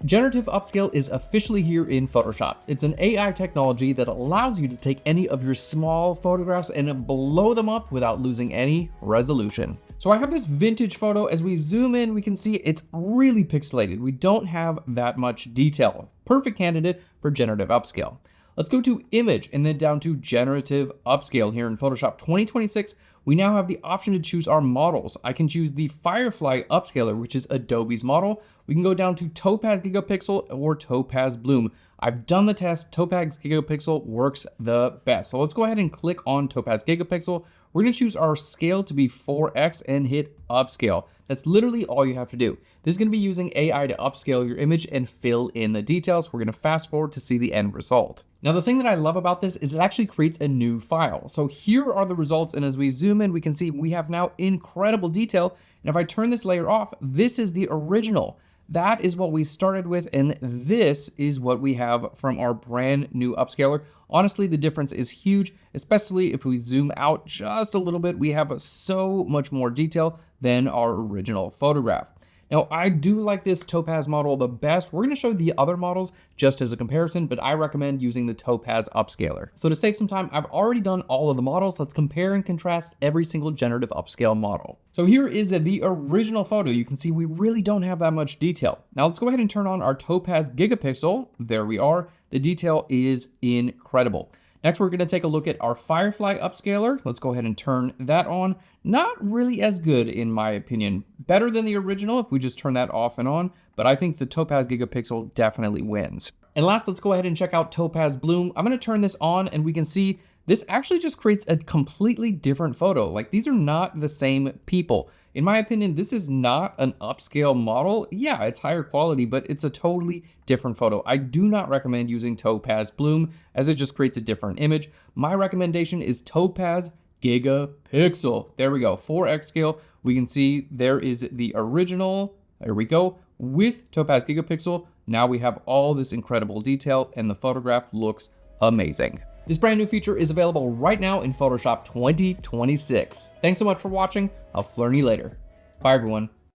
Generative Upscale is officially here in Photoshop. It's an AI technology that allows you to take any of your small photographs and blow them up without losing any resolution. So I have this vintage photo. As we zoom in, we can see it's really pixelated. We don't have that much detail. Perfect candidate for Generative Upscale. Let's go to Image and then down to Generative Upscale here in Photoshop 2026. We now have the option to choose our models. I can choose the Firefly upscaler, which is Adobe's model. We can go down to Topaz Gigapixel or Topaz Bloom. I've done the test. Topaz Gigapixel works the best. So let's go ahead and click on Topaz Gigapixel. We're gonna choose our scale to be 4x and hit upscale. That's literally all you have to do. This is gonna be using AI to upscale your image and fill in the details. We're gonna fast forward to see the end result. Now, the thing that I love about this is it actually creates a new file. So here are the results, and as we zoom in, we can see we have now incredible detail. And if I turn this layer off, this is the original. That is what we started with, and this is what we have from our brand new upscaler. Honestly, the difference is huge, especially if we zoom out just a little bit. We have so much more detail than our original photograph. Now, I do like this Topaz model the best. We're gonna show the other models just as a comparison, but I recommend using the Topaz upscaler. So to save some time, I've already done all of the models. Let's compare and contrast every single generative upscale model. So here is the original photo. You can see we really don't have that much detail. Now let's go ahead and turn on our Topaz Gigapixel. There we are. The detail is incredible. Next, we're gonna take a look at our Firefly upscaler. Let's go ahead and turn that on. Not really as good in my opinion. Better than the original if we just turn that off and on, but I think the Topaz Gigapixel definitely wins. And last, let's go ahead and check out Topaz Bloom. I'm gonna turn this on and we can see this actually just creates a completely different photo. Like, these are not the same people. In my opinion, this is not an upscale model. Yeah, it's higher quality, but it's a totally different photo. I do not recommend using Topaz Bloom as it just creates a different image. My recommendation is Topaz Gigapixel. There we go, 4x scale. We can see there is the original, there we go, with Topaz Gigapixel. Now we have all this incredible detail and the photograph looks amazing. This brand new feature is available right now in Photoshop 2026. Thanks so much for watching. I'll Phlearn you later. Bye everyone.